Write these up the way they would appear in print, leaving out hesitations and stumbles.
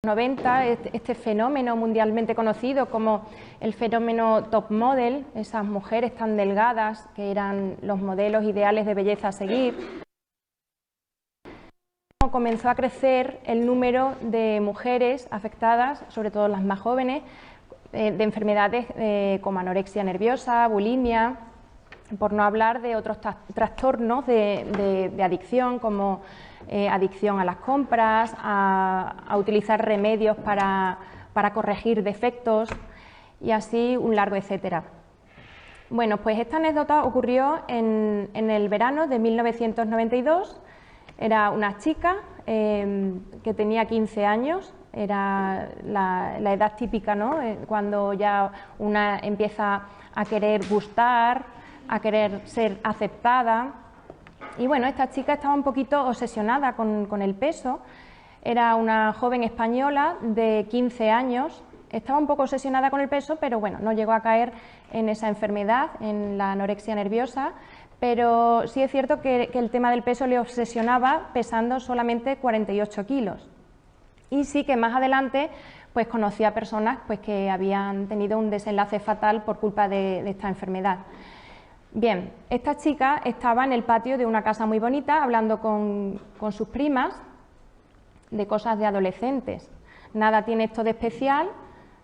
90, este fenómeno mundialmente conocido como el fenómeno top model, esas mujeres tan delgadas que eran los modelos ideales de belleza a seguir. Comenzó a crecer el número de mujeres afectadas, sobre todo las más jóvenes, de enfermedades como anorexia nerviosa, bulimia, por no hablar de otros trastornos de adicción como adicción a las compras, a utilizar remedios para corregir defectos y así un largo etcétera. Bueno, pues esta anécdota ocurrió en el verano de 1992. Era una chica que tenía 15 años, era la edad típica, ¿no? Cuando ya una empieza a querer gustar, a querer ser aceptada. Y bueno, esta chica estaba un poquito obsesionada con el peso. Era una joven española de 15 años, estaba un poco obsesionada con el peso, pero bueno, no llegó a caer en esa enfermedad, en la anorexia nerviosa, pero sí es cierto que el tema del peso le obsesionaba pesando solamente 48 kilos. Y sí que más adelante pues conocí a personas pues, que habían tenido un desenlace fatal por culpa de esta enfermedad. Bien, esta chica estaba en el patio de una casa muy bonita hablando con sus primas de cosas de adolescentes. Nada tiene esto de especial,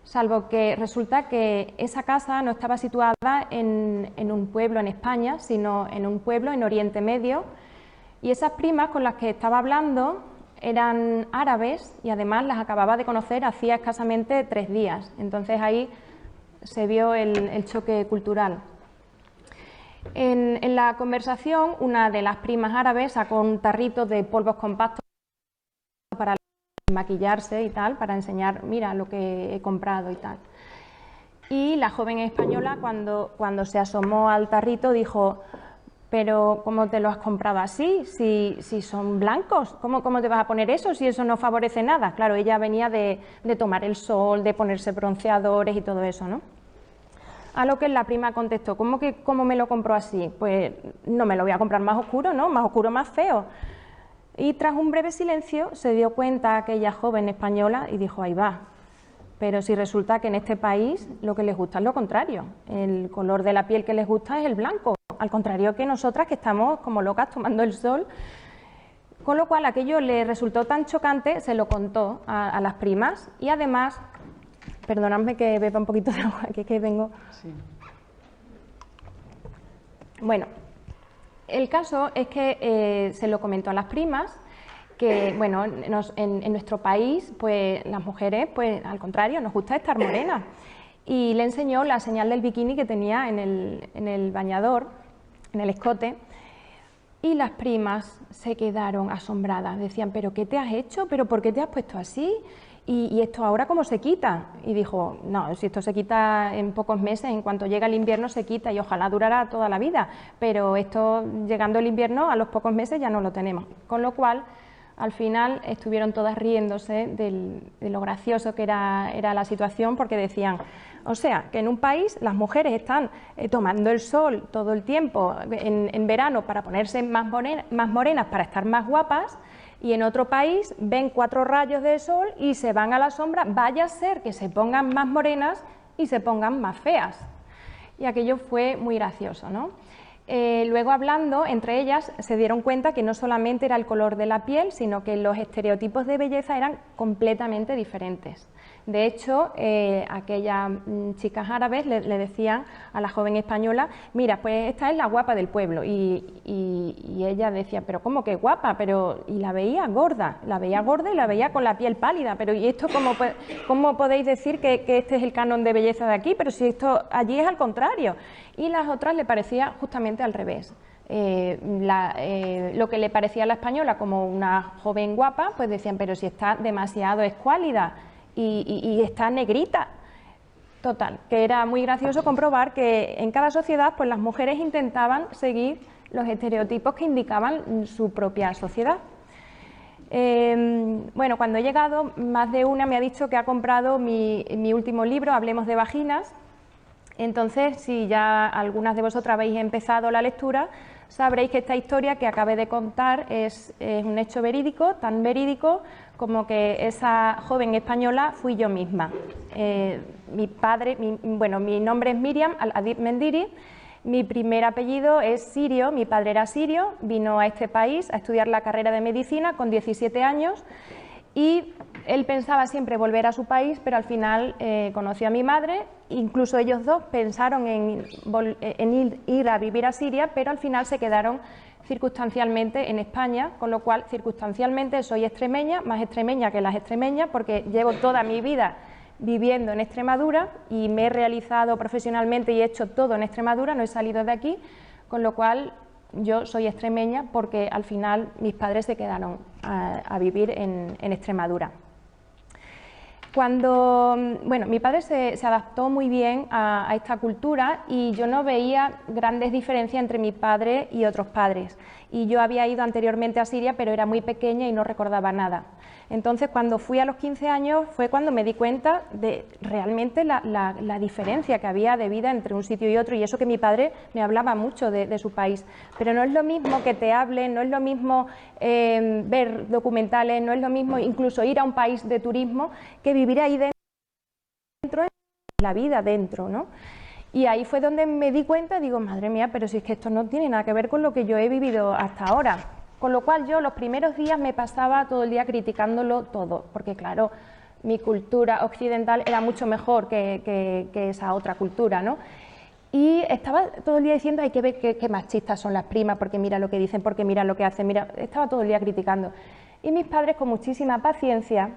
salvo que resulta que esa casa no estaba situada en un pueblo en España, sino en un pueblo en Oriente Medio, y esas primas con las que estaba hablando eran árabes y además las acababa de conocer hacía escasamente 3 días, entonces ahí se vio el choque cultural. En la conversación, una de las primas árabes sacó un tarrito de polvos compactos para maquillarse y tal, para enseñar, mira lo que he comprado y tal. Y la joven española, cuando se asomó al tarrito, dijo: pero ¿cómo te lo has comprado así? Si son blancos, ¿cómo te vas a poner eso si eso no favorece nada? Claro, ella venía de tomar el sol, de ponerse bronceadores y todo eso, ¿no? A lo que la prima contestó: ¿cómo me lo compró así? Pues no me lo voy a comprar más oscuro, ¿no? Más oscuro, más feo. Y tras un breve silencio se dio cuenta aquella joven española y dijo: ahí va, pero si resulta que en este país lo que les gusta es lo contrario, el color de la piel que les gusta es el blanco, al contrario que nosotras que estamos como locas tomando el sol. Con lo cual aquello le resultó tan chocante, se lo contó a las primas y además, perdonadme que beba un poquito de agua, que vengo. Sí. Bueno, el caso es que se lo comentó a las primas, que bueno, en nuestro país, pues las mujeres, pues al contrario, nos gusta estar morenas. Y le enseñó la señal del bikini que tenía en el bañador, en el escote, y las primas se quedaron asombradas, decían: ¿pero qué te has hecho? ¿Pero por qué te has puesto así? ¿Y esto ahora cómo se quita? Y dijo: no, si esto se quita en pocos meses, en cuanto llega el invierno se quita y ojalá durará toda la vida, pero esto llegando el invierno a los pocos meses ya no lo tenemos. Con lo cual al final estuvieron todas riéndose de lo gracioso que era la situación, porque decían: o sea, que en un país las mujeres están tomando el sol todo el tiempo en verano para ponerse más morenas, para estar más guapas, y en otro país ven 4 rayos de sol y se van a la sombra, vaya a ser que se pongan más morenas y se pongan más feas. Y aquello fue muy gracioso, ¿no? Luego, hablando entre ellas, se dieron cuenta que no solamente era el color de la piel, sino que los estereotipos de belleza eran completamente diferentes. De hecho, aquellas chicas árabes le decían a la joven española: mira, pues esta es la guapa del pueblo, y ella decía: pero ¿cómo que guapa? Y la veía gorda y la veía con la piel pálida, pero ¿y esto cómo podéis decir que este es el canon de belleza de aquí? Pero si esto allí es al contrario. Y las otras le parecía justamente al revés. Lo que le parecía a la española como una joven guapa, pues decían: pero si está demasiado escuálida y está negrita. Total, que era muy gracioso comprobar que en cada sociedad pues las mujeres intentaban seguir los estereotipos que indicaban su propia sociedad. Bueno, cuando he llegado, más de una me ha dicho que ha comprado mi último libro, Hablemos de vaginas. Entonces, si ya algunas de vosotras habéis empezado la lectura, sabréis que esta historia que acabé de contar es un hecho verídico, tan verídico como que esa joven española fui yo misma. Mi padre, mi nombre es Miriam Al-Adib Mendiri, mi primer apellido es sirio, mi padre era sirio, vino a este país a estudiar la carrera de medicina con 17 años y él pensaba siempre volver a su país, pero al final conoció a mi madre, incluso ellos dos pensaron en ir a vivir a Siria, pero al final se quedaron circunstancialmente en España, con lo cual circunstancialmente soy extremeña, más extremeña que las extremeñas, porque llevo toda mi vida viviendo en Extremadura y me he realizado profesionalmente y he hecho todo en Extremadura, no he salido de aquí, con lo cual yo soy extremeña porque al final mis padres se quedaron a vivir en Extremadura. Mi padre se adaptó muy bien a esta cultura y yo no veía grandes diferencias entre mi padre y otros padres. Y yo había ido anteriormente a Siria, pero era muy pequeña y no recordaba nada. Entonces, cuando fui a los 15 años fue cuando me di cuenta de realmente la diferencia que había de vida entre un sitio y otro, y eso que mi padre me hablaba mucho de su país. Pero no es lo mismo que te hablen, no es lo mismo ver documentales, no es lo mismo incluso ir a un país de turismo que vivir ahí dentro, la vida dentro, ¿no? Y ahí fue donde me di cuenta, digo, madre mía, pero si es que esto no tiene nada que ver con lo que yo he vivido hasta ahora. Con lo cual yo los primeros días me pasaba todo el día criticándolo todo, porque claro, mi cultura occidental era mucho mejor que esa otra cultura, ¿no? Y estaba todo el día diciendo, hay que ver qué machistas son las primas, porque mira lo que dicen, porque mira lo que hacen, mira, estaba todo el día criticando. Y mis padres, con muchísima paciencia,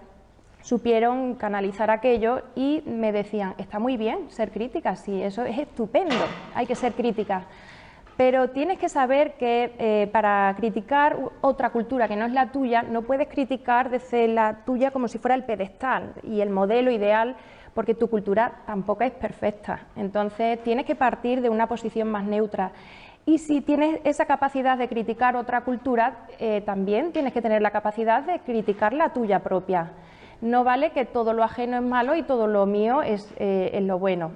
supieron canalizar aquello y me decían, está muy bien ser crítica, sí, eso es estupendo, hay que ser crítica. Pero tienes que saber que para criticar otra cultura que no es la tuya, no puedes criticar desde la tuya como si fuera el pedestal y el modelo ideal, porque tu cultura tampoco es perfecta. Entonces tienes que partir de una posición más neutra. Y si tienes esa capacidad de criticar otra cultura, también tienes que tener la capacidad de criticar la tuya propia. No vale que todo lo ajeno es malo y todo lo mío es lo bueno.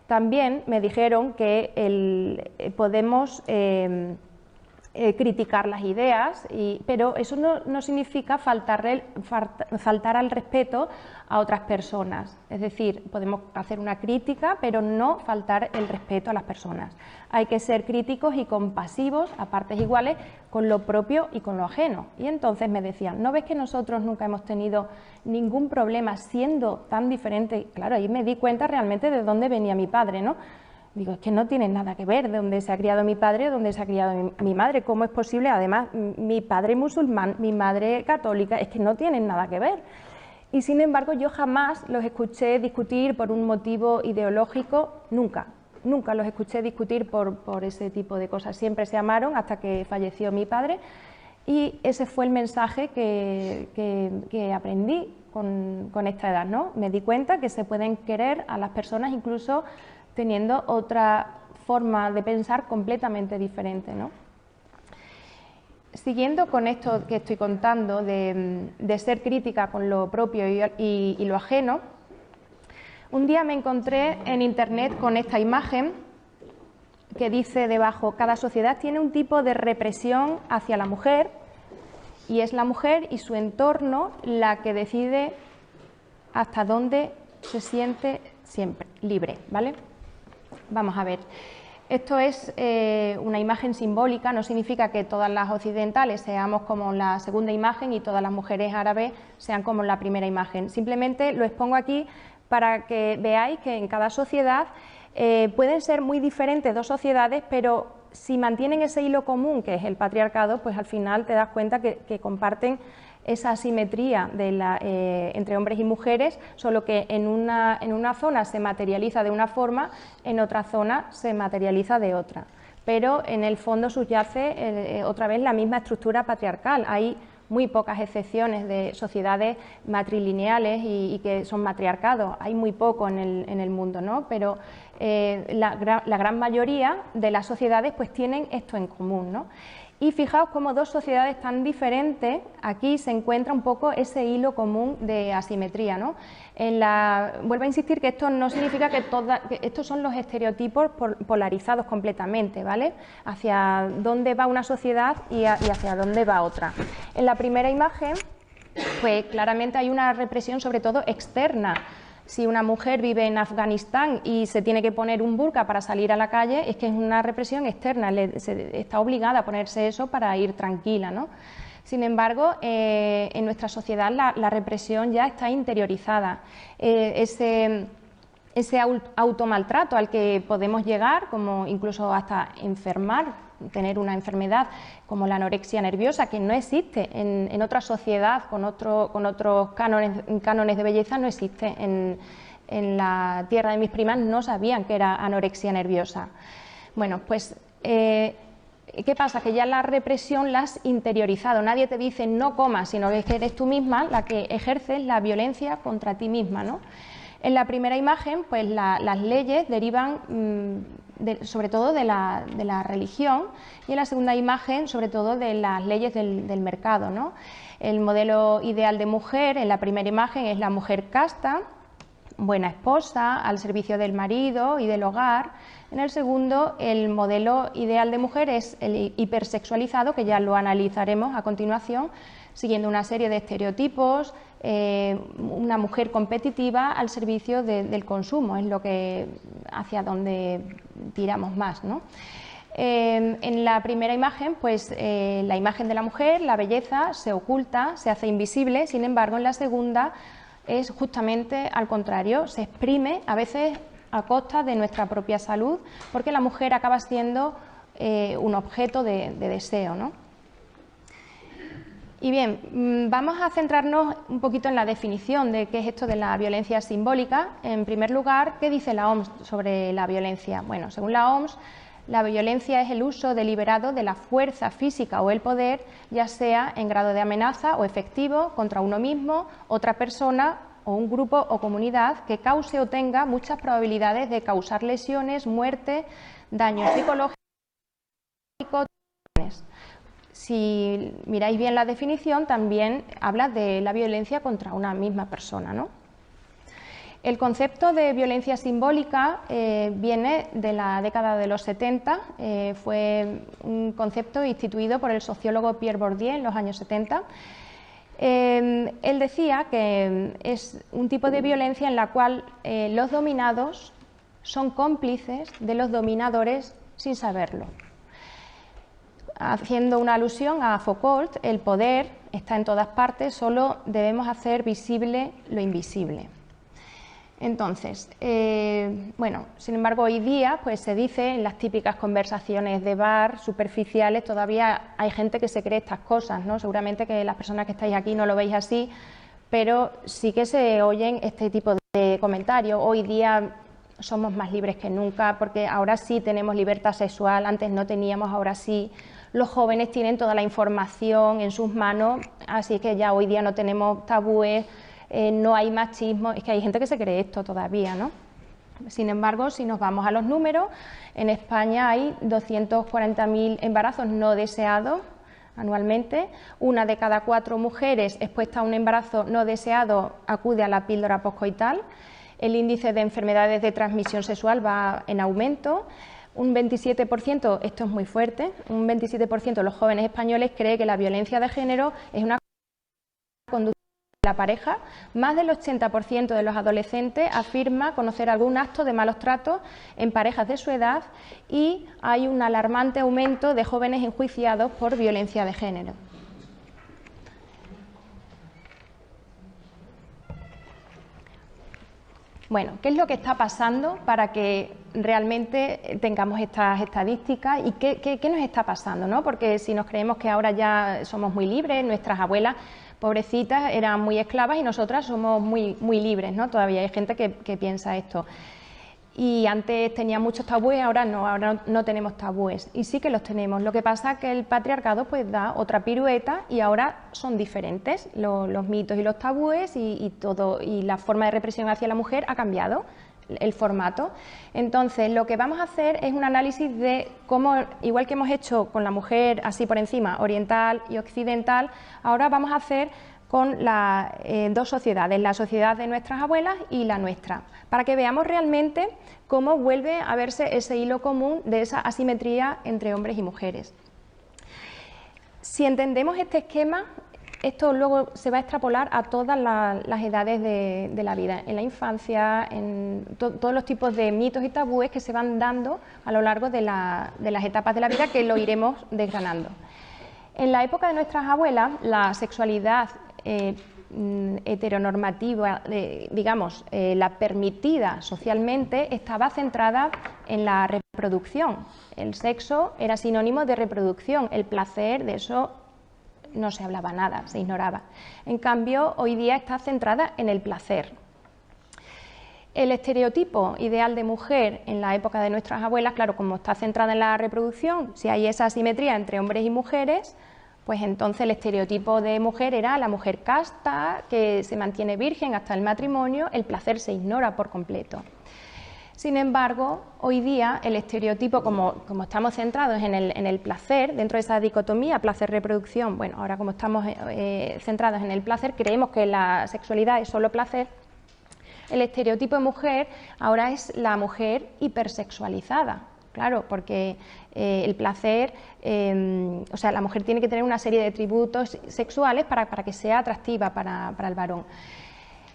También me dijeron que podemos criticar las ideas, pero eso no significa faltar al respeto a otras personas. Es decir, podemos hacer una crítica, pero no faltar el respeto a las personas. Hay que ser críticos y compasivos a partes iguales con lo propio y con lo ajeno. Y entonces me decían, ¿no ves que nosotros nunca hemos tenido ningún problema siendo tan diferentes? Claro, ahí me di cuenta realmente de dónde venía mi padre, ¿no? Digo, es que no tiene nada que ver de dónde se ha criado mi padre o dónde se ha criado mi madre. ¿Cómo es posible? Además, mi padre musulmán, mi madre católica, es que no tienen nada que ver. Y sin embargo, yo jamás los escuché discutir por un motivo ideológico, nunca. Nunca los escuché discutir por ese tipo de cosas. Siempre se amaron hasta que falleció mi padre y ese fue el mensaje que aprendí con esta edad, ¿no? Me di cuenta que se pueden querer a las personas incluso teniendo otra forma de pensar completamente diferente, ¿no? Siguiendo con esto que estoy contando de ser crítica con lo propio y lo ajeno, un día me encontré en internet con esta imagen que dice debajo, cada sociedad tiene un tipo de represión hacia la mujer y es la mujer y su entorno la que decide hasta dónde se siente siempre libre, ¿vale? Vamos a ver, esto es una imagen simbólica, no significa que todas las occidentales seamos como la segunda imagen y todas las mujeres árabes sean como la primera imagen. Simplemente lo expongo aquí para que veáis que en cada sociedad pueden ser muy diferentes dos sociedades, pero si mantienen ese hilo común que es el patriarcado, pues al final te das cuenta que comparten esa asimetría entre hombres y mujeres, solo que en una zona se materializa de una forma, en otra zona se materializa de otra. Pero en el fondo subyace otra vez la misma estructura patriarcal. Hay muy pocas excepciones de sociedades matrilineales y que son matriarcados, hay muy poco en el mundo, ¿no? Pero la gran mayoría de las sociedades pues tienen esto en común, ¿no? Y fijaos cómo dos sociedades tan diferentes, aquí se encuentra un poco ese hilo común de asimetría, ¿no? Vuelvo a insistir que esto no significa que estos son los estereotipos polarizados completamente, ¿vale? Hacia dónde va una sociedad y hacia dónde va otra. En la primera imagen, pues claramente hay una represión sobre todo externa. Si una mujer vive en Afganistán y se tiene que poner un burka para salir a la calle, es que es una represión externa, está obligada a ponerse eso para ir tranquila, ¿no? Sin embargo, en nuestra sociedad la represión ya está interiorizada. Ese automaltrato al que podemos llegar, como incluso hasta enfermar, tener una enfermedad como la anorexia nerviosa, que no existe en otra sociedad, con otros cánones de belleza, no existe. En la tierra de mis primas no sabían que era anorexia nerviosa. Bueno, pues, ¿qué pasa? Que ya la represión la has interiorizado, nadie te dice no comas, sino que eres tú misma la que ejerces la violencia contra ti misma, ¿no? En la primera imagen, pues las leyes derivan sobre todo de la religión, y en la segunda imagen, sobre todo de las leyes del mercado, ¿no? El modelo ideal de mujer, en la primera imagen, es la mujer casta, buena esposa, al servicio del marido y del hogar. En el segundo, el modelo ideal de mujer es el hipersexualizado, que ya lo analizaremos a continuación, siguiendo una serie de estereotipos, una mujer competitiva al servicio del consumo, es lo que hacia donde tiramos más, ¿no? En la primera imagen, pues la imagen de la mujer, la belleza, se oculta, se hace invisible. Sin embargo, en la segunda es justamente al contrario, se exprime a veces a costa de nuestra propia salud, porque la mujer acaba siendo un objeto de deseo, ¿no? Y bien, vamos a centrarnos un poquito en la definición de qué es esto de la violencia simbólica. En primer lugar, ¿qué dice la OMS sobre la violencia? Bueno, según la OMS, la violencia es el uso deliberado de la fuerza física o el poder, ya sea en grado de amenaza o efectivo, contra uno mismo, otra persona o un grupo o comunidad, que cause o tenga muchas probabilidades de causar lesiones, muerte, daños psicológicos. Si miráis bien la definición, también habla de la violencia contra una misma persona, ¿no? El concepto de violencia simbólica viene de la década de los 70, fue un concepto instituido por el sociólogo Pierre Bourdieu en los años 70. Él decía que es un tipo de violencia en la cual los dominados son cómplices de los dominadores sin saberlo. Haciendo una alusión a Foucault, el poder está en todas partes, solo debemos hacer visible lo invisible. Entonces, bueno, sin embargo, hoy día pues se dice en las típicas conversaciones de bar superficiales, todavía hay gente que se cree estas cosas, ¿no? Seguramente que las personas que estáis aquí no lo veis así, pero sí que se oyen este tipo de comentarios. Hoy día somos más libres que nunca, porque ahora sí tenemos libertad sexual, antes no teníamos, ahora sí. Los jóvenes tienen toda la información en sus manos, así que ya hoy día no tenemos tabúes, no hay machismo. Es que hay gente que se cree esto todavía, ¿no? Sin embargo, si nos vamos a los números, en España hay 240.000 embarazos no deseados anualmente. 1 de cada 4 mujeres expuestas a un embarazo no deseado acude a la píldora poscoital. El índice de enfermedades de transmisión sexual va en aumento. Un 27%, esto es muy fuerte, un 27% de los jóvenes españoles cree que la violencia de género es una conducta de la pareja. Más del 80% de los adolescentes afirma conocer algún acto de malos tratos en parejas de su edad, y hay un alarmante aumento de jóvenes enjuiciados por violencia de género. Bueno, ¿qué es lo que está pasando para que realmente tengamos estas estadísticas y qué nos está pasando, ¿no? Porque si nos creemos que ahora ya somos muy libres, nuestras abuelas, pobrecitas, eran muy esclavas y nosotras somos muy libres, ¿no? Todavía hay gente que piensa esto. Y antes tenía muchos tabúes, ahora no tenemos tabúes, y sí que los tenemos. Lo que pasa es que el patriarcado pues da otra pirueta y ahora son diferentes los mitos y los tabúes, y todo, y la forma de represión hacia la mujer ha cambiado. el formato. Entonces, lo que vamos a hacer es un análisis de cómo, igual que hemos hecho con la mujer así por encima, oriental y occidental, ahora vamos a hacer con las dos sociedades, la sociedad de nuestras abuelas y la nuestra, para que veamos realmente cómo vuelve a verse ese hilo común de esa asimetría entre hombres y mujeres. Si entendemos este esquema, esto luego se va a extrapolar a todas las edades de la vida, en la infancia, en todos los tipos de mitos y tabúes que se van dando a lo largo de las etapas de la vida, que lo iremos desgranando. En la época de nuestras abuelas, la sexualidad heteronormativa, digamos, la permitida socialmente, estaba centrada en la reproducción. El sexo era sinónimo de reproducción, el placer, de eso no se hablaba nada, se ignoraba. En cambio, hoy día está centrada en el placer. El estereotipo ideal de mujer en la época de nuestras abuelas, claro, como está centrada en la reproducción, si hay esa asimetría entre hombres y mujeres, pues entonces el estereotipo de mujer era la mujer casta, que se mantiene virgen hasta el matrimonio, el placer se ignora por completo. Sin embargo, hoy día el estereotipo, como estamos centrados en el placer, dentro de esa dicotomía placer-reproducción, bueno, ahora como estamos centrados en el placer, creemos que la sexualidad es solo placer. El estereotipo de mujer ahora es la mujer hipersexualizada, claro, porque el placer, o sea, la mujer tiene que tener una serie de atributos sexuales para que sea atractiva para el varón.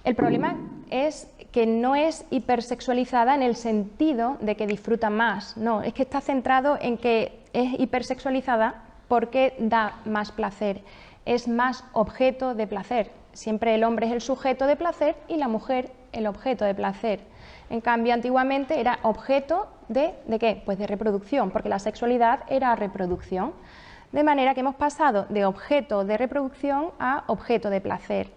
El problema es que no es hipersexualizada en el sentido de que disfruta más, no, es que está centrado en que es hipersexualizada porque da más placer, es más objeto de placer. Siempre el hombre es el sujeto de placer y la mujer el objeto de placer. En cambio, antiguamente era objeto ¿de qué? Pues de reproducción, porque la sexualidad era reproducción. De manera que hemos pasado de objeto de reproducción a objeto de placer.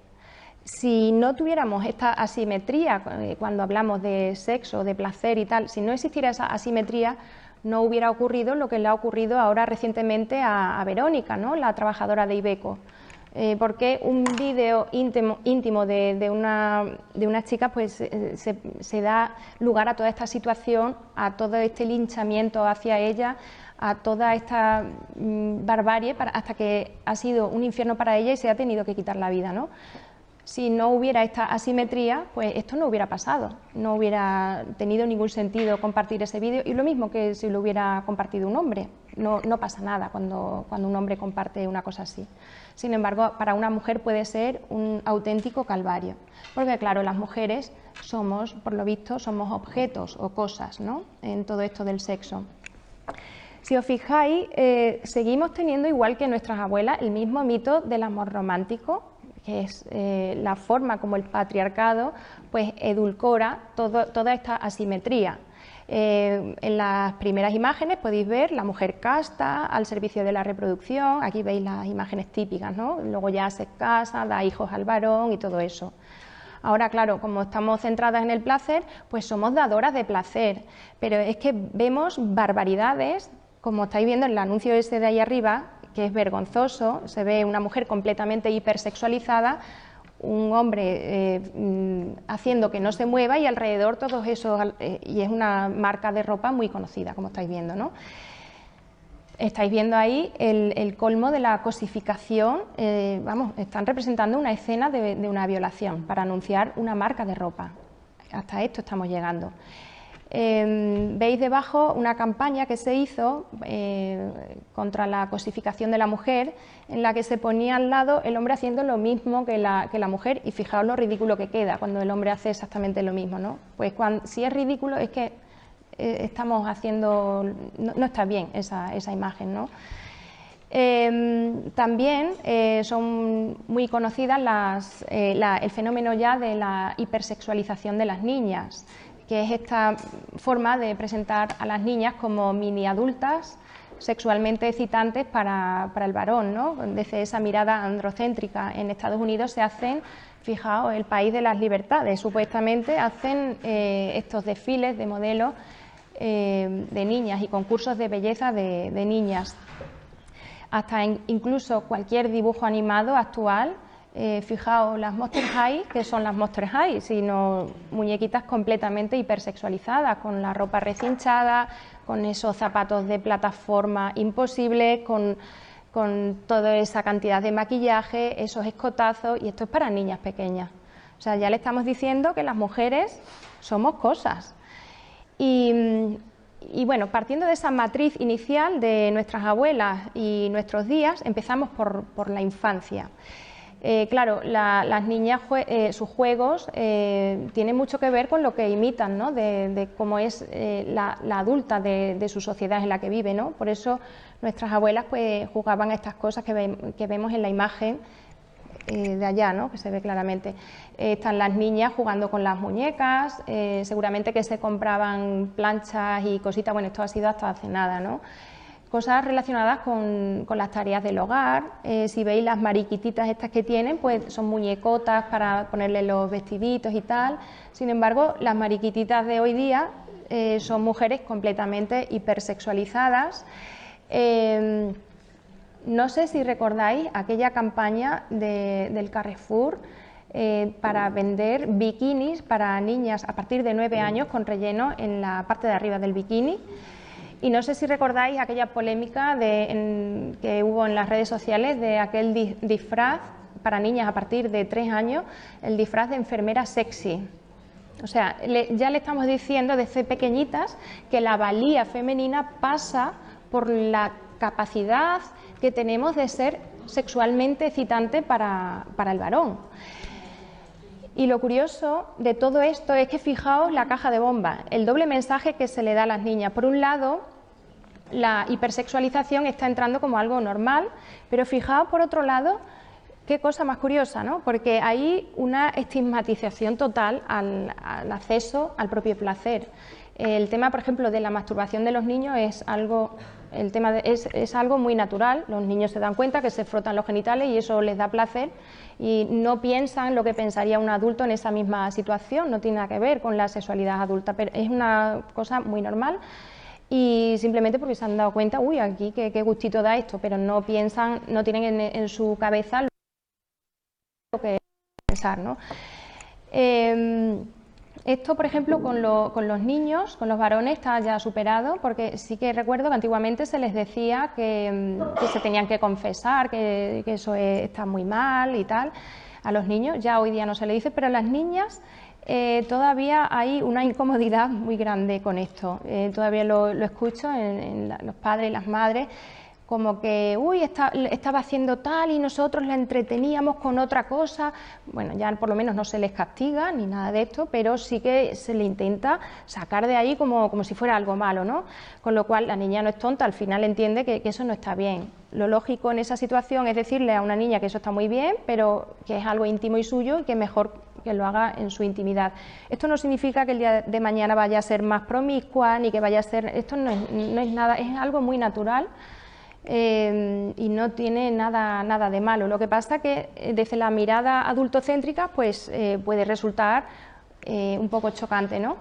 Si no tuviéramos esta asimetría, cuando hablamos de sexo, de placer y tal, si no existiera esa asimetría, no hubiera ocurrido lo que le ha ocurrido ahora recientemente a Verónica, ¿no? La trabajadora de Iveco. Porque un vídeo íntimo de una chica pues se da lugar a toda esta situación, a todo este linchamiento hacia ella, a toda esta barbarie, hasta que ha sido un infierno para ella y se ha tenido que quitar la vida, ¿no? Si no hubiera esta asimetría, pues esto no hubiera pasado, no hubiera tenido ningún sentido compartir ese vídeo, y lo mismo que si lo hubiera compartido un hombre, no pasa nada cuando un hombre comparte una cosa así. Sin embargo, para una mujer puede ser un auténtico calvario, porque claro, las mujeres somos, por lo visto, somos objetos o cosas, ¿no?, en todo esto del sexo. Si os fijáis, seguimos teniendo, igual que nuestras abuelas, el mismo mito del amor romántico, que es la forma como el patriarcado pues edulcora toda esta asimetría. En las primeras imágenes podéis ver la mujer casta al servicio de la reproducción, aquí veis las imágenes típicas, ¿no? Luego ya se casa, da hijos al varón y todo eso. Ahora, claro, como estamos centradas en el placer, pues somos dadoras de placer, pero es que vemos barbaridades, como estáis viendo en el anuncio ese de ahí arriba, que es vergonzoso. Se ve una mujer completamente hipersexualizada, un hombre haciendo que no se mueva y alrededor todos esos, y es una marca de ropa muy conocida, como estáis viendo, ¿no? Estáis viendo ahí el colmo de la cosificación, vamos, están representando una escena de una violación para anunciar una marca de ropa. Hasta esto estamos llegando. Veis debajo una campaña que se hizo contra la cosificación de la mujer, en la que se ponía al lado el hombre haciendo lo mismo que la mujer, y fijaos lo ridículo que queda cuando el hombre hace exactamente lo mismo, ¿no? Pues si es ridículo es que estamos haciendo, no está bien esa imagen, ¿no? También son muy conocidas el fenómeno ya de la hipersexualización de las niñas, que es esta forma de presentar a las niñas como mini adultas sexualmente excitantes para el varón, ¿no? Desde esa mirada androcéntrica. En Estados Unidos se hacen, fijaos, el país de las libertades, supuestamente hacen estos desfiles de modelos de niñas y concursos de belleza de niñas. Hasta incluso cualquier dibujo animado actual Fijaos, las Monster High, que son las Monster High, sino muñequitas completamente hipersexualizadas, con la ropa recinchada, con esos zapatos de plataforma imposibles, con toda esa cantidad de maquillaje, esos escotazos, y esto es para niñas pequeñas. O sea, ya le estamos diciendo que las mujeres somos cosas. Y bueno, partiendo de esa matriz inicial de nuestras abuelas y nuestros días, empezamos por la infancia. Claro, las niñas, sus juegos tienen mucho que ver con lo que imitan, ¿no? de cómo es la adulta de su sociedad en la que vive, ¿no? Por eso nuestras abuelas pues jugaban a estas cosas que vemos en la imagen de allá, ¿no? Que se ve claramente. Están las niñas jugando con las muñecas, seguramente que se compraban planchas y cositas, bueno, esto ha sido hasta hace nada, ¿no? Cosas relacionadas con las tareas del hogar. Si veis las mariquititas estas que tienen, pues son muñecotas para ponerle los vestiditos y tal. Sin embargo, las mariquititas de hoy día son mujeres completamente hipersexualizadas. No sé si recordáis aquella campaña del Carrefour para vender bikinis para niñas a partir de 9 años con relleno en la parte de arriba del bikini. Y no sé si recordáis aquella polémica que hubo en las redes sociales de aquel disfraz para niñas a partir de 3 años, el disfraz de enfermera sexy. O sea, ya le estamos diciendo desde pequeñitas que la valía femenina pasa por la capacidad que tenemos de ser sexualmente excitante para el varón. Y lo curioso de todo esto es que fijaos la caja de bombas, el doble mensaje que se le da a las niñas. Por un lado, la hipersexualización está entrando como algo normal, pero fijaos por otro lado, qué cosa más curiosa, ¿no? Porque hay una estigmatización total al acceso al propio placer. El tema, por ejemplo, de la masturbación de los niños es algo muy natural. Los niños se dan cuenta que se frotan los genitales y eso les da placer y no piensan lo que pensaría un adulto en esa misma situación, no tiene nada que ver con la sexualidad adulta, pero es una cosa muy normal y simplemente porque se han dado cuenta, uy, aquí qué gustito da esto, pero no piensan, no tienen en su cabeza lo que pensar, ¿no? Esto, por ejemplo, con los niños, con los varones, está ya superado, porque sí que recuerdo que antiguamente se les decía que se tenían que confesar, que eso está muy mal y tal, a los niños. Ya hoy día no se le dice, pero a las niñas todavía hay una incomodidad muy grande con esto. Todavía lo escucho en los padres y las madres, como que, uy, estaba haciendo tal y nosotros la entreteníamos con otra cosa. Bueno, ya por lo menos no se les castiga ni nada de esto, pero sí que se le intenta sacar de ahí como si fuera algo malo, ¿no? Con lo cual la niña no es tonta, al final entiende que eso no está bien. Lo lógico en esa situación es decirle a una niña que eso está muy bien, pero que es algo íntimo y suyo y que mejor que lo haga en su intimidad. Esto no significa que el día de mañana vaya a ser más promiscua, ni que vaya a ser... Esto no es nada, es algo muy natural. Y no tiene nada de malo. Lo que pasa que desde la mirada adultocéntrica pues puede resultar un poco chocante, ¿no?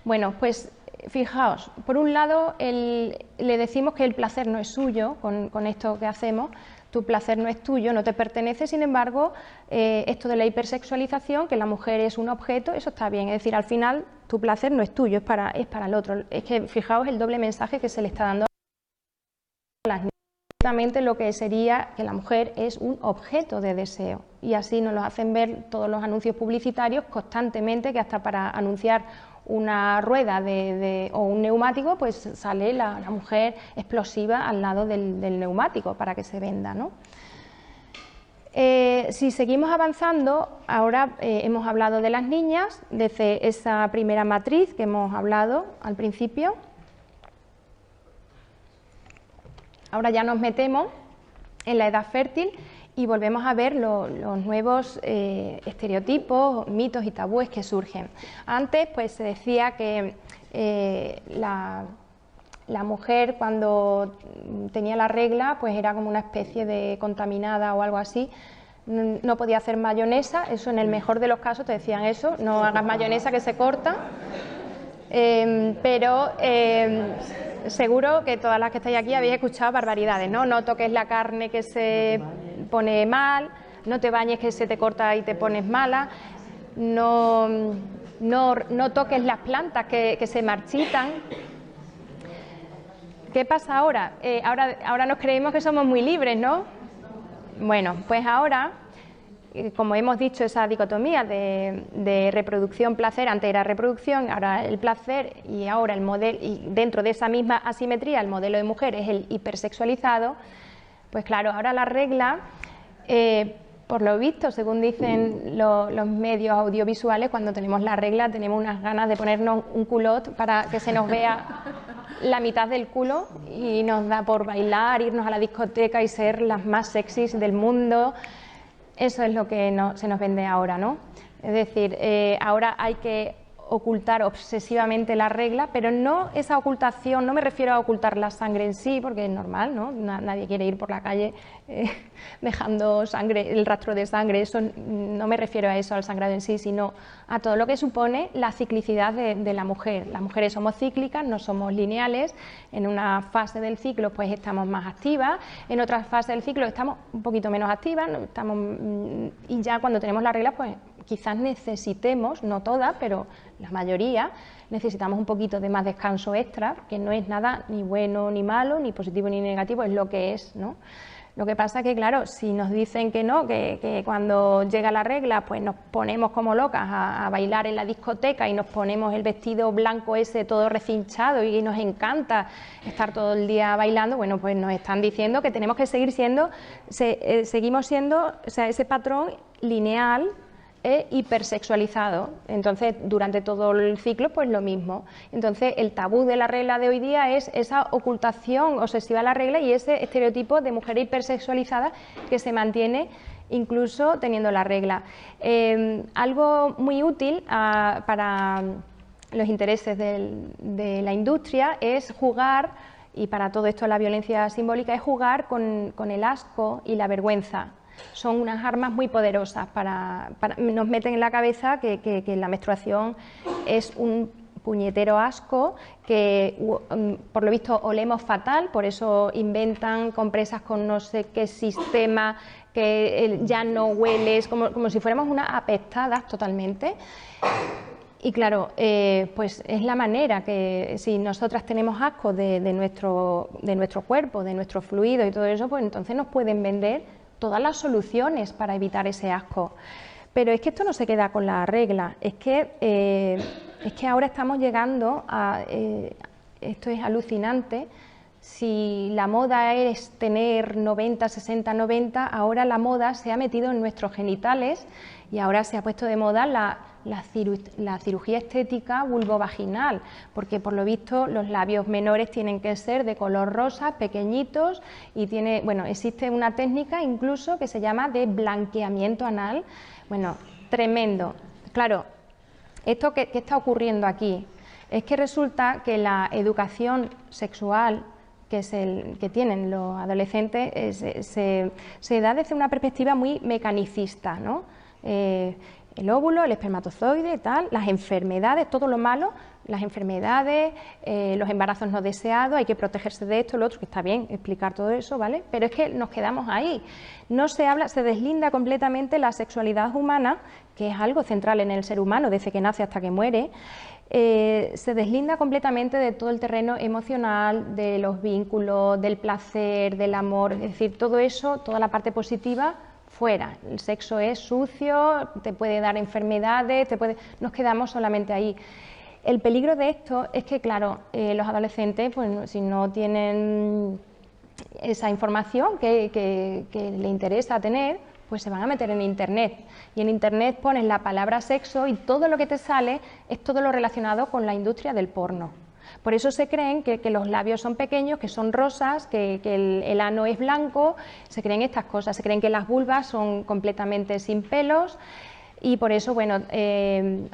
Bueno, pues fijaos, por un lado le decimos que el placer no es suyo con esto que hacemos, tu placer no es tuyo, no te pertenece, sin embargo, esto de la hipersexualización, que la mujer es un objeto, eso está bien, es decir, al final tu placer no es tuyo, es para el otro. Es que fijaos el doble mensaje que se le está dando las niñas, exactamente lo que sería que la mujer es un objeto de deseo, y así nos lo hacen ver todos los anuncios publicitarios constantemente, que hasta para anunciar una rueda o un neumático pues sale la mujer explosiva al lado del neumático para que se venda, ¿no? Si seguimos avanzando, ahora hemos hablado de las niñas, desde esa primera matriz que hemos hablado al principio. Ahora ya nos metemos en la edad fértil y volvemos a ver los nuevos estereotipos, mitos y tabúes que surgen. Antes pues se decía que la mujer cuando tenía la regla pues era como una especie de contaminada o algo así, no podía hacer mayonesa, eso en el mejor de los casos te decían eso, no hagas mayonesa que se corta, pero seguro que todas las que estáis aquí habéis escuchado barbaridades, ¿no? No toques la carne que se pone mal, no te bañes que se te corta y te pones mala, no toques las plantas que se marchitan. ¿Qué pasa ahora? Ahora nos creemos que somos muy libres, ¿no? Bueno, pues ahora, como hemos dicho, esa dicotomía de reproducción, placer, antes era reproducción, ahora el placer, y ahora el modelo, y dentro de esa misma asimetría el modelo de mujer es el hipersexualizado, pues claro, ahora la regla, por lo visto, según dicen los medios audiovisuales, cuando tenemos la regla tenemos unas ganas de ponernos un culot para que se nos vea la mitad del culo y nos da por bailar, irnos a la discoteca y ser las más sexys del mundo. Eso es lo que se nos vende ahora, ¿no? Es decir, ahora hay que ocultar obsesivamente la regla, pero no esa ocultación, no me refiero a ocultar la sangre en sí, porque es normal, ¿no? Nadie quiere ir por la calle dejando sangre, el rastro de sangre, eso no me refiero a eso, al sangrado en sí, sino a todo lo que supone la ciclicidad de la mujer. Las mujeres somos cíclicas, no somos lineales, en una fase del ciclo pues estamos más activas, en otra fase del ciclo estamos un poquito menos activas, y ya cuando tenemos la regla pues quizás necesitemos, no todas, pero la mayoría, necesitamos un poquito de más descanso extra, que no es nada ni bueno ni malo, ni positivo ni negativo, es lo que es, ¿no? Lo que pasa que, claro, si nos dicen que no, que cuando llega la regla pues nos ponemos como locas a bailar en la discoteca y nos ponemos el vestido blanco ese todo recinchado y nos encanta estar todo el día bailando, bueno, pues nos están diciendo que tenemos que seguir siendo, seguimos siendo, o sea, ese patrón lineal hipersexualizado. Entonces, durante todo el ciclo, pues lo mismo. Entonces, el tabú de la regla de hoy día es esa ocultación obsesiva de la regla y ese estereotipo de mujer hipersexualizada que se mantiene incluso teniendo la regla. Algo muy útil para los intereses de la industria es jugar, y para todo esto la violencia simbólica, es jugar con el asco y la vergüenza. Son unas armas muy poderosas nos meten en la cabeza que la menstruación es un puñetero asco, que por lo visto olemos fatal, por eso inventan compresas con no sé qué sistema, que ya no hueles, como si fuéramos unas apestadas totalmente. Y claro, pues es la manera que si nosotras tenemos asco de nuestro cuerpo, de nuestro fluido y todo eso, pues entonces nos pueden vender todas las soluciones para evitar ese asco. Pero es que esto no se queda con la regla, es que ahora estamos llegando a... esto es alucinante. Si la moda es tener 90, 60, 90, ahora la moda se ha metido en nuestros genitales y ahora se ha puesto de moda la cirugía estética vulvovaginal, porque por lo visto los labios menores tienen que ser de color rosa, pequeñitos, y existe una técnica incluso que se llama de blanqueamiento anal. Bueno, tremendo. Claro, ¿esto qué está ocurriendo aquí? Es que resulta que la educación sexual que tienen los adolescentes se da desde una perspectiva muy mecanicista, ¿no? El óvulo, el espermatozoide, tal, las enfermedades, todo lo malo, las enfermedades, los embarazos no deseados, hay que protegerse de esto, lo otro, que está bien explicar todo eso, ¿vale? Pero es que nos quedamos ahí. No se habla, se deslinda completamente la sexualidad humana, que es algo central en el ser humano desde que nace hasta que muere. Se deslinda completamente de todo el terreno emocional, de los vínculos, del placer, del amor, es decir, todo eso, toda la parte positiva, fuera. El sexo es sucio, te puede dar enfermedades, nos quedamos solamente ahí. El peligro de esto es que, claro, los adolescentes, pues si no tienen esa información que le interesa tener, pues se van a meter en Internet. Y en Internet pones la palabra sexo y todo lo que te sale es todo lo relacionado con la industria del porno. Por eso se creen que los labios son pequeños, que son rosas, que el ano es blanco, se creen estas cosas, se creen que las vulvas son completamente sin pelos. Y por eso, bueno,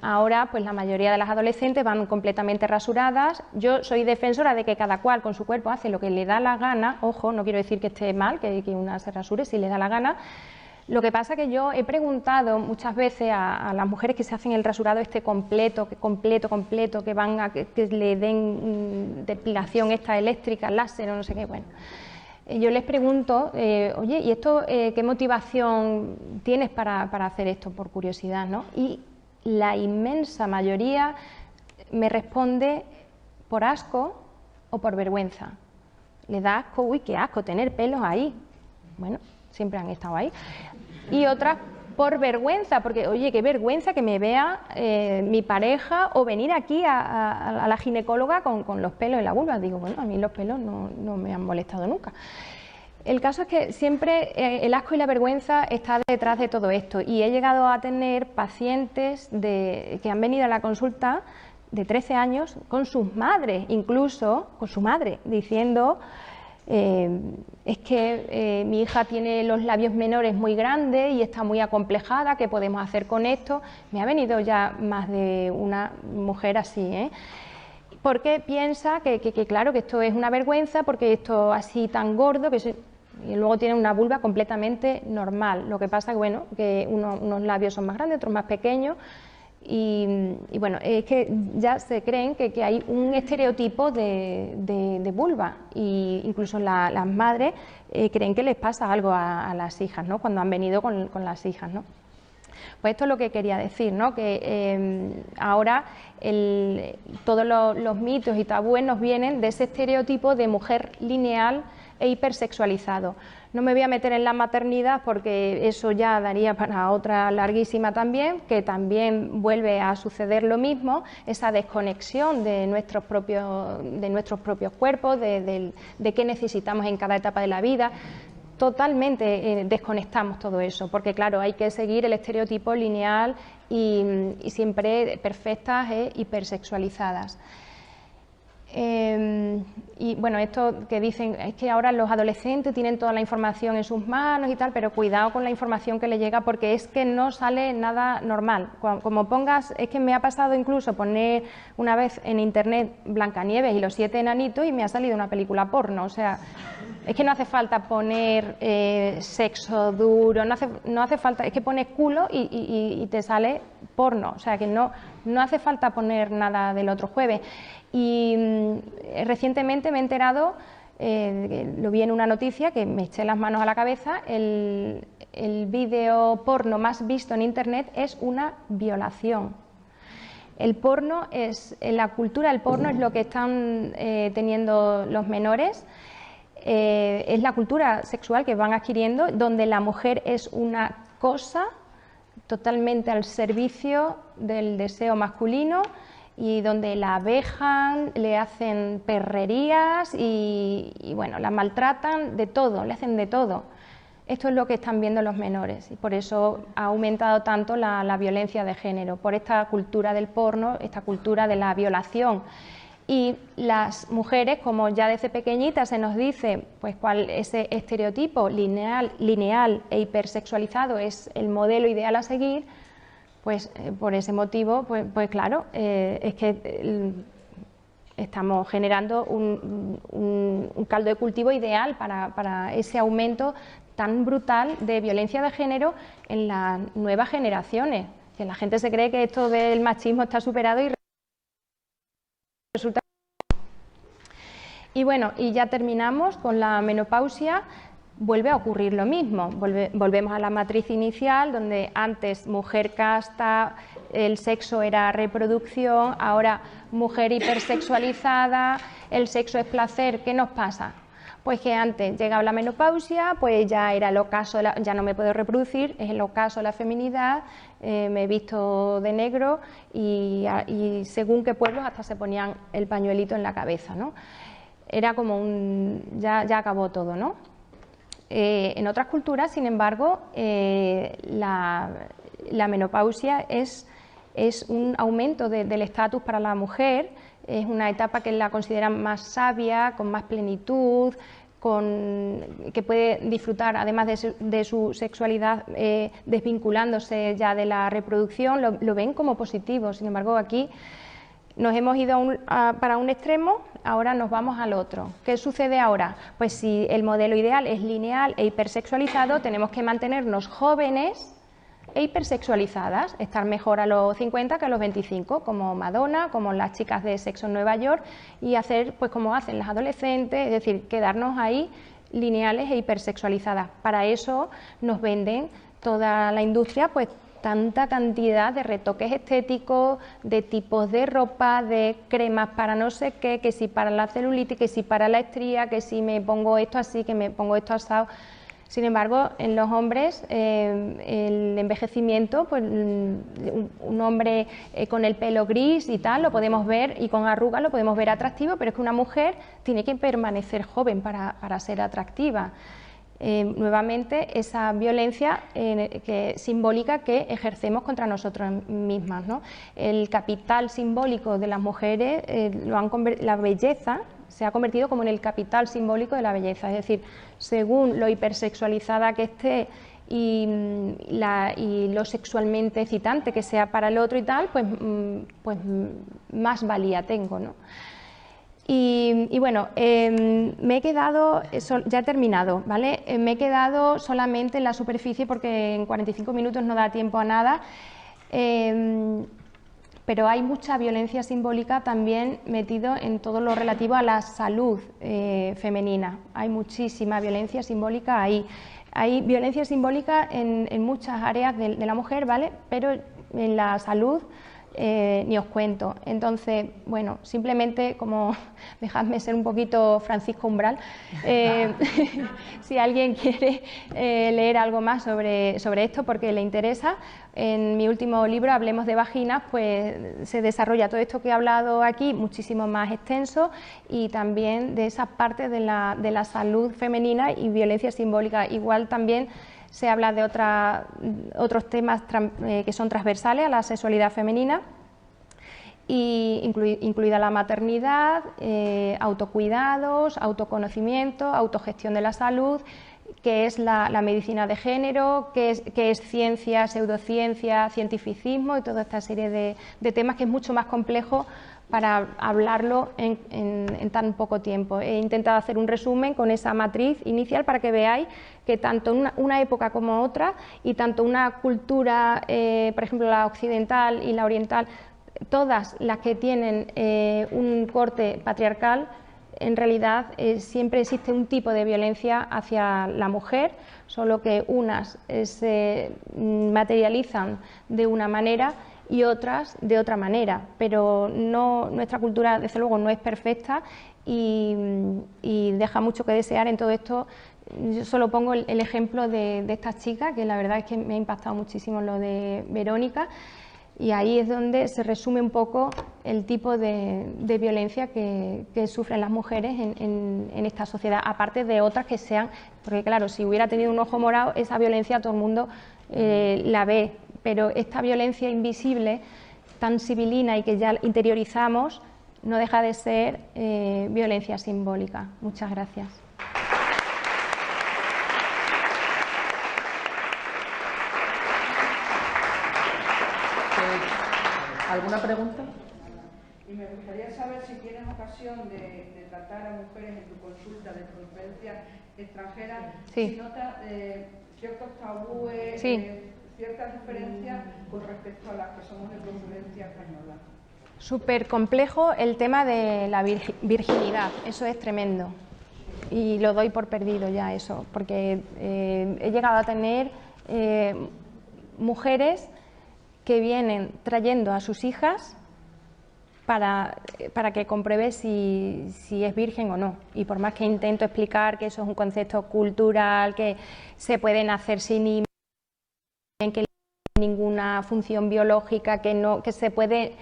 ahora pues la mayoría de las adolescentes van completamente rasuradas. Yo soy defensora de que cada cual con su cuerpo hace lo que le da la gana. Ojo, no quiero decir que esté mal, que una se rasure si le da la gana. Lo que pasa que yo he preguntado muchas veces a las mujeres que se hacen el rasurado completo, que van a que le den depilación esta eléctrica, láser o no sé qué, bueno. yo les pregunto, oye, ¿y esto qué motivación tienes para hacer esto? Por curiosidad, ¿no? Y la inmensa mayoría me responde por asco o por vergüenza. Le da asco, uy, qué asco, tener pelos ahí. Bueno, siempre han estado ahí. Y otras por vergüenza, porque, oye, qué vergüenza que me vea mi pareja o venir aquí a la ginecóloga con los pelos en la vulva. Digo, bueno, a mí los pelos no me han molestado nunca. El caso es que siempre el asco y la vergüenza está detrás de todo esto, y he llegado a tener pacientes que han venido a la consulta de 13 años con sus madres, incluso con su madre, diciendo... es que mi hija tiene los labios menores muy grandes y está muy acomplejada, ¿qué podemos hacer con esto? Me ha venido ya más de una mujer así, porque piensa que claro, que esto es una vergüenza, porque esto así tan gordo, y luego tiene una vulva completamente normal. Lo que pasa que, bueno, que unos labios son más grandes, otros más pequeños. Y bueno, es que ya se creen que hay un estereotipo de vulva, e incluso las madres creen que les pasa algo a las hijas, ¿no? Cuando han venido con las hijas, ¿no? Pues esto es lo que quería decir, ¿no? Que ahora todos los mitos y tabúes nos vienen de ese estereotipo de mujer lineal e hipersexualizado. No me voy a meter en la maternidad porque eso ya daría para otra larguísima también, que también vuelve a suceder lo mismo, esa desconexión de nuestros propios cuerpos, de qué necesitamos en cada etapa de la vida. Totalmente desconectamos todo eso, porque claro, hay que seguir el estereotipo lineal y siempre perfectas e hipersexualizadas. Y bueno, esto que dicen es que ahora los adolescentes tienen toda la información en sus manos y tal, pero cuidado con la información que les llega, porque es que no sale nada normal. Como pongas, es que me ha pasado incluso poner una vez en internet Blancanieves y los 7 enanitos y me ha salido una película porno. O sea, es que no hace falta poner sexo duro, no hace falta, es que pones culo y te sale porno. O sea, que no hace falta poner nada del otro jueves. Y recientemente me he enterado, lo vi en una noticia, que me eché las manos a la cabeza, el vídeo porno más visto en internet es una violación. El porno la cultura del porno es lo que están teniendo los menores, es la cultura sexual que van adquiriendo, donde la mujer es una cosa totalmente al servicio del deseo masculino, y donde la abejan, le hacen perrerías y bueno, la maltratan de todo, le hacen de todo. Esto es lo que están viendo los menores y por eso ha aumentado tanto la violencia de género, por esta cultura del porno, esta cultura de la violación. Y las mujeres, como ya desde pequeñitas se nos dice pues cuál ese estereotipo lineal e hipersexualizado es el modelo ideal a seguir, pues por ese motivo, pues claro, es que estamos generando un caldo de cultivo ideal para ese aumento tan brutal de violencia de género en las nuevas generaciones. Que la gente se cree que esto del machismo está superado y resulta. Y bueno, y ya terminamos con la menopausia. Vuelve a ocurrir lo mismo, volvemos a la matriz inicial, donde antes mujer casta, el sexo era reproducción, ahora mujer hipersexualizada, el sexo es placer. ¿Qué nos pasa? Pues que antes llegaba la menopausia, pues ya era el ocaso, ya no me puedo reproducir, es el ocaso de la feminidad, me he visto de negro y según qué pueblos hasta se ponían el pañuelito en la cabeza, ¿no? Era como ya acabó todo, ¿no? En otras culturas, sin embargo, la menopausia es un aumento del estatus para la mujer, es una etapa que la consideran más sabia, con más plenitud, que puede disfrutar, además de su sexualidad, desvinculándose ya de la reproducción, lo ven como positivo. Sin embargo, aquí nos hemos ido para un extremo, ahora nos vamos al otro. ¿Qué sucede ahora? Pues si el modelo ideal es lineal e hipersexualizado, tenemos que mantenernos jóvenes e hipersexualizadas, estar mejor a los 50 que a los 25, como Madonna, como las chicas de Sexo en Nueva York, y hacer pues como hacen las adolescentes, es decir, quedarnos ahí lineales e hipersexualizadas. Para eso nos venden toda la industria pues tanta cantidad de retoques estéticos, de tipos de ropa, de cremas para no sé qué, que si para la celulitis, que si para la estría, que si me pongo esto así, que me pongo esto asado. Sin embargo, en los hombres el envejecimiento, pues un hombre con el pelo gris y tal, lo podemos ver, y con arrugas lo podemos ver atractivo, pero es que una mujer tiene que permanecer joven para ser atractiva. Nuevamente, esa violencia simbólica que ejercemos contra nosotras mismas, ¿no? El capital simbólico de las mujeres, la belleza, se ha convertido como en el capital simbólico de la belleza, es decir, según lo hipersexualizada que esté y lo sexualmente excitante que sea para el otro y tal, pues más valía tengo, ¿no? Y bueno, me he quedado, ya he terminado, ¿vale? Me he quedado solamente en la superficie porque en 45 minutos no da tiempo a nada. Pero hay mucha violencia simbólica también metido en todo lo relativo a la salud femenina. Hay muchísima violencia simbólica ahí. Hay violencia simbólica en muchas áreas de la mujer, ¿vale? Pero en la salud ni os cuento. Entonces, bueno, simplemente como dejadme ser un poquito Francisco Umbral, si alguien quiere leer algo más sobre esto porque le interesa, en mi último libro, Hablemos de Vaginas, pues se desarrolla todo esto que he hablado aquí muchísimo más extenso, y también de esas partes de la salud femenina y violencia simbólica. Igual también se habla de otros temas que son transversales a la sexualidad femenina, y incluida la maternidad, autocuidados, autoconocimiento, autogestión de la salud, qué es la medicina de género, qué es ciencia, pseudociencia, cientificismo y toda esta serie de temas que es mucho más complejo para hablarlo en tan poco tiempo. He intentado hacer un resumen con esa matriz inicial para que veáis que tanto una época como otra, y tanto una cultura, por ejemplo la occidental y la oriental, todas las que tienen un corte patriarcal, en realidad siempre existe un tipo de violencia hacia la mujer, solo que unas se materializan de una manera y otras de otra manera, pero nuestra cultura desde luego no es perfecta y deja mucho que desear en todo esto. Yo solo pongo el ejemplo de esta chica, que la verdad es que me ha impactado muchísimo lo de Verónica, y ahí es donde se resume un poco el tipo de violencia que sufren las mujeres en esta sociedad, aparte de otras que sean, porque claro, si hubiera tenido un ojo morado, esa violencia todo el mundo la ve, pero esta violencia invisible, tan sibilina y que ya interiorizamos, no deja de ser violencia simbólica. Muchas gracias. ¿Alguna pregunta? Y me gustaría saber si tienes ocasión de tratar a mujeres en tu consulta de procedencia extranjera, sí. Si notas ciertos tabúes, sí. Ciertas diferencias con respecto a las que somos de procedencia española. Súper complejo el tema de la virginidad, eso es tremendo. Y lo doy por perdido ya eso, porque he llegado a tener mujeres que vienen trayendo a sus hijas para que compruebe si es virgen o no. Y por más que intento explicar que eso es un concepto cultural, que se pueden hacer sin himen, que no hay ninguna función biológica, que se puede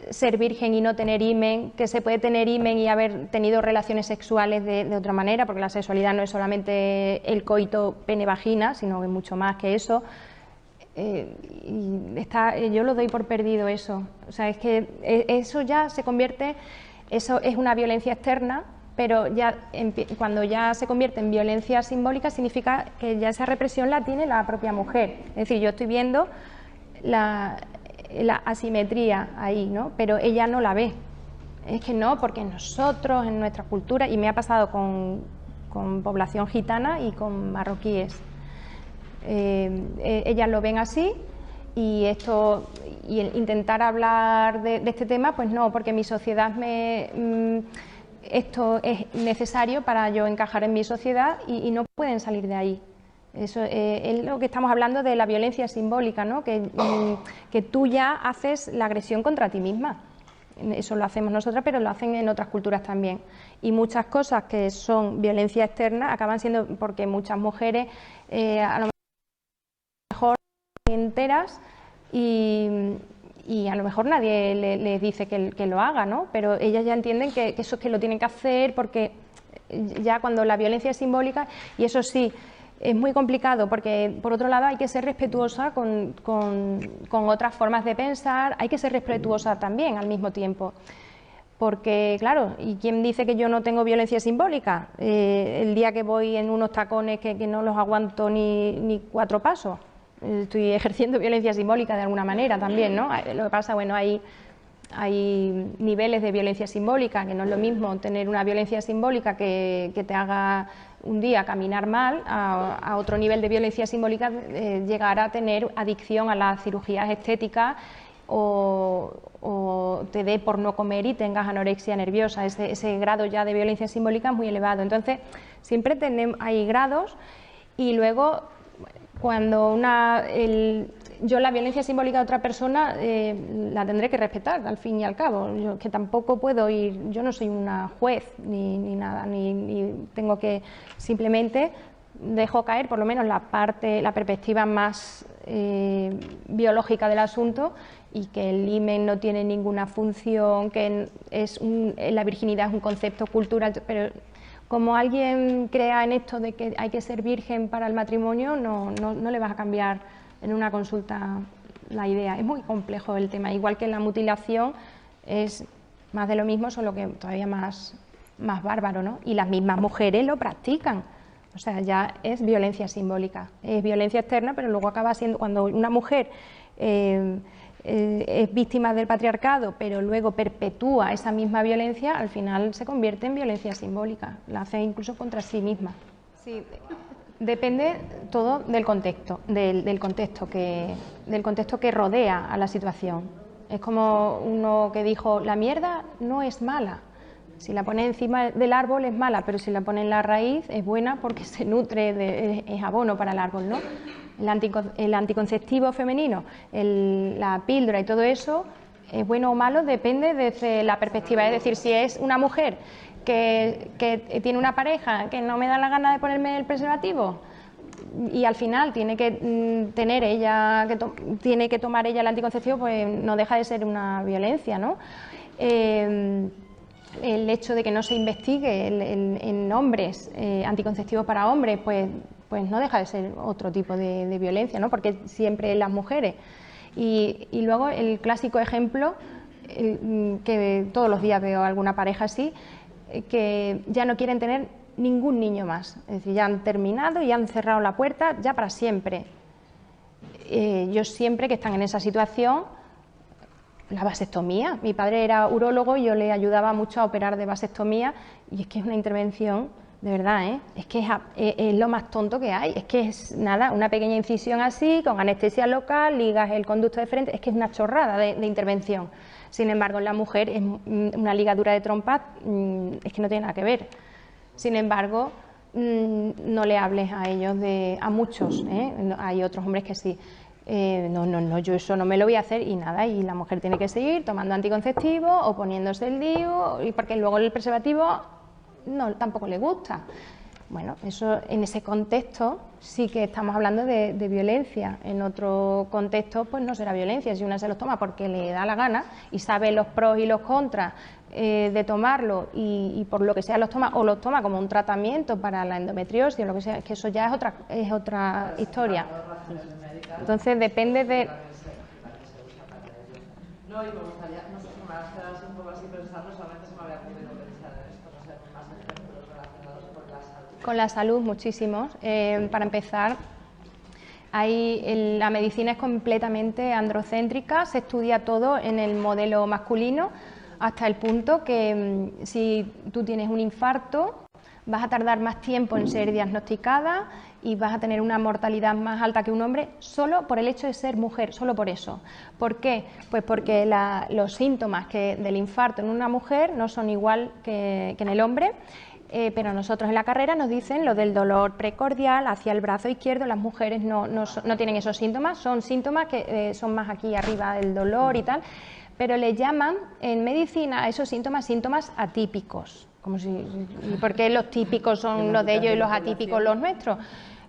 ser virgen y no tener himen, que se puede tener himen y haber tenido relaciones sexuales de otra manera, porque la sexualidad no es solamente el coito pene-vagina, sino que es mucho más que eso. Yo lo doy por perdido eso, o sea, es que eso ya se convierte, eso es una violencia externa, pero ya cuando ya se convierte en violencia simbólica significa que ya esa represión la tiene la propia mujer, es decir, yo estoy viendo la asimetría ahí, ¿no? Pero ella no la ve, es que no, porque nosotros en nuestra cultura, y me ha pasado con población gitana y con marroquíes, ellas lo ven así, y el intentar hablar de este tema, pues no, porque mi sociedad esto es necesario para yo encajar en mi sociedad y no pueden salir de ahí. Eso es lo que estamos hablando de la violencia simbólica, ¿no? Que tú ya haces la agresión contra ti misma. Eso lo hacemos nosotras, pero lo hacen en otras culturas también. Y muchas cosas que son violencia externa acaban siendo porque muchas mujeres a lo mejor enteras y a lo mejor nadie les dice que lo haga, ¿no? Pero ellas ya entienden que eso es que lo tienen que hacer porque ya cuando la violencia es simbólica, y eso sí, es muy complicado porque, por otro lado, hay que ser respetuosa con otras formas de pensar, hay que ser respetuosa también al mismo tiempo. Porque, claro, ¿y quién dice que yo no tengo violencia simbólica? El día que voy en unos tacones que no los aguanto ni 4 pasos, estoy ejerciendo violencia simbólica de alguna manera también, ¿no? Lo que pasa, bueno, hay niveles de violencia simbólica, que no es lo mismo tener una violencia simbólica que te haga un día caminar mal, a otro nivel de violencia simbólica llegar a tener adicción a las cirugías estéticas o te dé por no comer y tengas anorexia nerviosa. Ese grado ya de violencia simbólica es muy elevado. Entonces, siempre hay grados y luego cuando yo la violencia simbólica de otra persona la tendré que respetar al fin y al cabo. Yo que tampoco puedo yo no soy una juez ni nada, ni tengo que, simplemente dejo caer por lo menos la perspectiva más biológica del asunto, y que el himen no tiene ninguna función, que la virginidad es un concepto cultural, pero como alguien crea en esto de que hay que ser virgen para el matrimonio, no le vas a cambiar en una consulta la idea. Es muy complejo el tema, igual que la mutilación es más de lo mismo, solo que todavía más bárbaro, ¿no? Y las mismas mujeres lo practican, o sea, ya es violencia simbólica, es violencia externa, pero luego acaba siendo, cuando una mujer es víctima del patriarcado, pero luego perpetúa esa misma violencia, al final se convierte en violencia simbólica, la hace incluso contra sí misma. Sí, depende todo del contexto, del contexto que rodea a la situación. Es como uno que dijo, la mierda no es mala. Si la pone encima del árbol es mala, pero si la pone en la raíz es buena porque se nutre, es abono para el árbol, ¿no? El anticonceptivo femenino, la píldora y todo eso, es bueno o malo, depende desde la perspectiva. Es decir, si es una mujer que tiene una pareja que no me da la gana de ponerme el preservativo y al final tiene que tiene que tomar ella el anticonceptivo, pues no deja de ser una violencia, ¿no? El hecho de que no se investigue en hombres, anticonceptivos para hombres, pues no deja de ser otro tipo de violencia, ¿no? Porque siempre las mujeres. Y luego el clásico ejemplo, que todos los días veo a alguna pareja así, que ya no quieren tener ningún niño más. Es decir, ya han terminado y han cerrado la puerta ya para siempre. Yo siempre que están en esa situación, la vasectomía. Mi padre era urólogo y yo le ayudaba mucho a operar de vasectomía, y es que es una intervención, de verdad, es que es lo más tonto que hay. Es que es nada, una pequeña incisión así, con anestesia local, ligas el conducto de frente, es que es una chorrada de intervención. Sin embargo, en la mujer es una ligadura de trompas, es que no tiene nada que ver. Sin embargo, no le hables a ellos, a muchos, hay otros hombres que sí. No, yo eso no me lo voy a hacer y nada, y la mujer tiene que seguir tomando anticonceptivo o poniéndose el DIU, y porque luego el preservativo tampoco le gusta. Bueno, eso en ese contexto sí que estamos hablando de violencia. En otro contexto pues no será violencia, si una se los toma porque le da la gana y sabe los pros y los contras de tomarlo y por lo que sea los toma, o los toma como un tratamiento para la endometriosis o lo que sea, que eso ya es otra historia. Entonces depende de... No, y me gustaría, no sé, me has quedado así un poco así pensando, solamente se me había ocurrido pensar en esto, no sé, más ejemplos relacionados con la salud. Con la salud, muchísimos. Para empezar, la medicina es completamente androcéntrica, se estudia todo en el modelo masculino, hasta el punto que si tú tienes un infarto, vas a tardar más tiempo en ser diagnosticada y vas a tener una mortalidad más alta que un hombre solo por el hecho de ser mujer, solo por eso. ¿Por qué? Pues porque los síntomas del infarto en una mujer no son igual que en el hombre, pero nosotros en la carrera nos dicen lo del dolor precordial hacia el brazo izquierdo. Las mujeres no tienen esos síntomas, son síntomas que son más aquí arriba del dolor y tal, pero le llaman en medicina a esos síntomas atípicos. Porque los típicos son los de ellos y los atípicos los nuestros.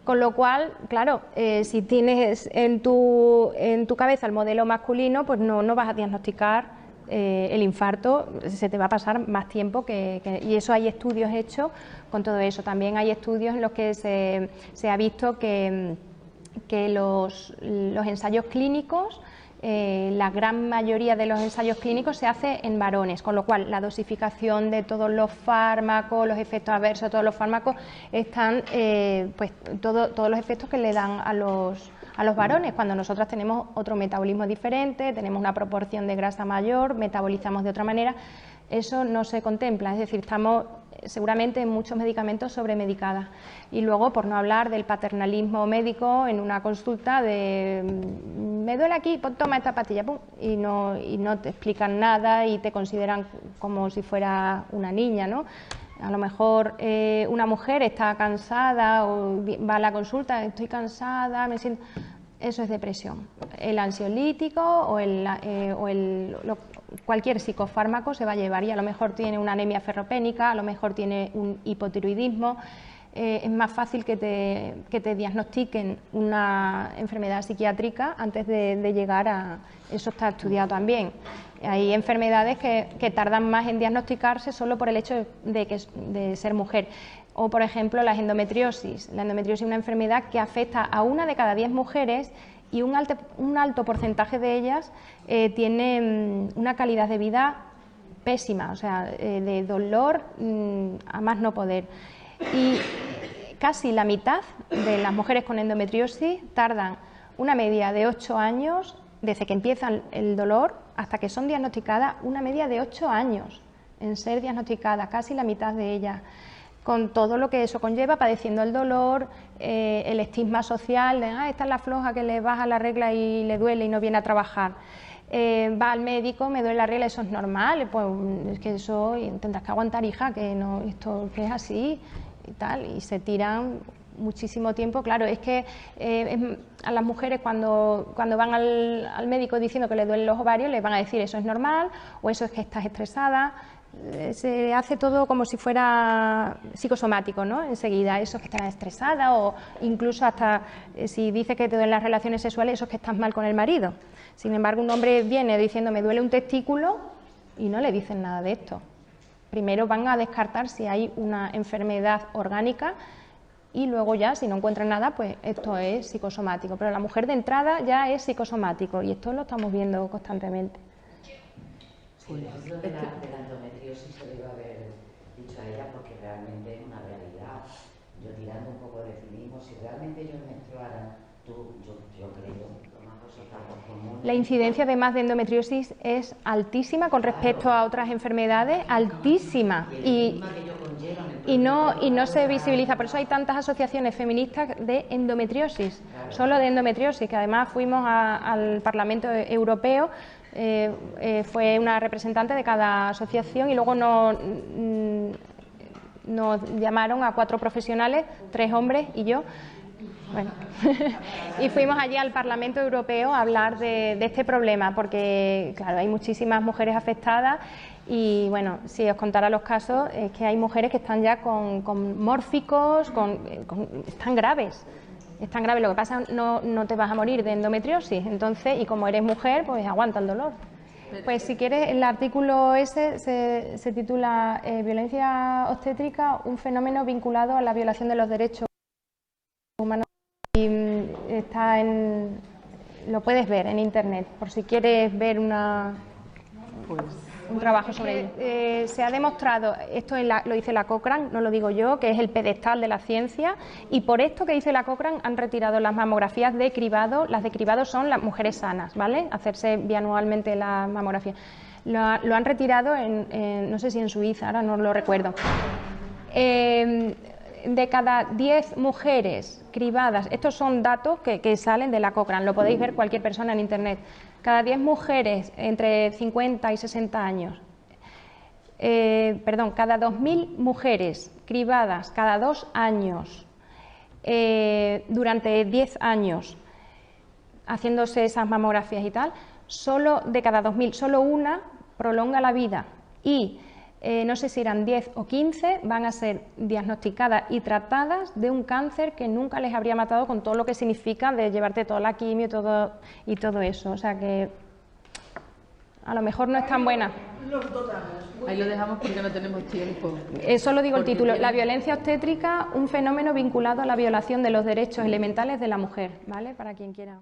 Con lo cual, claro, si tienes en tu cabeza el modelo masculino, pues no vas a diagnosticar el infarto, se te va a pasar más tiempo y eso hay estudios hechos con todo eso. También hay estudios en los que se ha visto que los ensayos clínicos, la gran mayoría de los ensayos clínicos se hace en varones, con lo cual la dosificación de todos los fármacos, los efectos adversos de todos los fármacos están, pues todos los efectos que le dan a los varones, cuando nosotras tenemos otro metabolismo diferente, tenemos una proporción de grasa mayor, metabolizamos de otra manera. Eso no se contempla, es decir, estamos seguramente en muchos medicamentos sobremedicadas. Y luego, por no hablar del paternalismo médico en una consulta de me duele aquí, pues toma esta pastilla, pum, y no te explican nada y te consideran como si fuera una niña, ¿no? A lo mejor una mujer está cansada o va a la consulta, estoy cansada, me siento... Eso es depresión. El ansiolítico o cualquier psicofármaco se va a llevar, y a lo mejor tiene una anemia ferropénica, a lo mejor tiene un hipotiroidismo. Es más fácil que te diagnostiquen una enfermedad psiquiátrica antes de llegar a... Eso está estudiado también. Hay enfermedades que tardan más en diagnosticarse solo por el hecho de ser mujer. O, por ejemplo, la endometriosis. La endometriosis es una enfermedad que afecta a 1 de cada 10 mujeres y un alto porcentaje de ellas tienen una calidad de vida pésima, o sea, de dolor a más no poder. Y casi la mitad de las mujeres con endometriosis tardan una media de 8 años, desde que empieza el dolor hasta que son diagnosticadas, una media de 8 años en ser diagnosticadas, casi la mitad de ellas, con todo lo que eso conlleva, padeciendo el dolor, el estigma social de esta es la floja que le baja la regla y le duele y no viene a trabajar. Va al médico, me duele la regla, eso es normal, pues es que eso tendrás que aguantar, hija, que no, esto que es así y tal, y se tiran muchísimo tiempo. Claro, es que a las mujeres cuando van al médico diciendo que le duelen los ovarios, les van a decir eso es normal o eso es que estás estresada. Se hace todo como si fuera psicosomático, ¿no? Enseguida, eso es que estás estresada, o incluso hasta si dice que te duelen las relaciones sexuales, eso es que estás mal con el marido. Sin embargo, un hombre viene diciendo me duele un testículo y no le dicen nada de esto. Primero van a descartar si hay una enfermedad orgánica y luego ya, si no encuentran nada, pues esto es psicosomático. Pero la mujer de entrada ya es psicosomático y esto lo estamos viendo constantemente. Pues el ejemplo de la endometriosis se debe haber dicho a ella porque realmente es una realidad. Yo tirando un poco de cinismo, si realmente ellos menstruaran, yo creo, tomando esos datos comunes... La incidencia además de endometriosis es altísima con respecto a otras enfermedades, altísima. Y no se visibiliza, por eso hay tantas asociaciones feministas de endometriosis, solo de endometriosis, que además fuimos al Parlamento Europeo. Fue una representante de cada asociación y luego nos llamaron a 4 profesionales, 3 hombres y yo. Bueno, y fuimos allí al Parlamento Europeo a hablar de este problema, porque claro, hay muchísimas mujeres afectadas y bueno, si os contara los casos, es que hay mujeres que están ya con mórficos, están graves. Es tan grave, lo que pasa no te vas a morir de endometriosis, entonces, y como eres mujer, pues aguanta el dolor. Pues si quieres, el artículo ese se titula Violencia obstétrica, un fenómeno vinculado a la violación de los derechos humanos, y lo puedes ver en internet, por si quieres ver un trabajo sobre ello. Se ha demostrado, esto lo dice la Cochrane, no lo digo yo, que es el pedestal de la ciencia, y por esto que dice la Cochrane han retirado las mamografías de cribado. Las de cribado son las mujeres sanas, ¿vale? Hacerse bianualmente la mamografía. Lo han retirado no sé si en Suiza, ahora no lo recuerdo. De cada 10 mujeres cribadas, estos son datos que salen de la Cochrane, lo podéis ver cualquier persona en internet, cada 10 mujeres entre 50 y 60 años, cada 2.000 mujeres cribadas cada 2 años, durante 10 años, haciéndose esas mamografías y tal, solo de cada 2.000, solo una prolonga la vida y no sé si eran 10 o 15, van a ser diagnosticadas y tratadas de un cáncer que nunca les habría matado, con todo lo que significa de llevarte toda la quimio y todo eso. O sea que a lo mejor no es tan buena. Ahí lo dejamos porque no tenemos tiempo. Solo digo el título: la violencia obstétrica, un fenómeno vinculado a la violación de los derechos elementales de la mujer, ¿vale? Para quien quiera.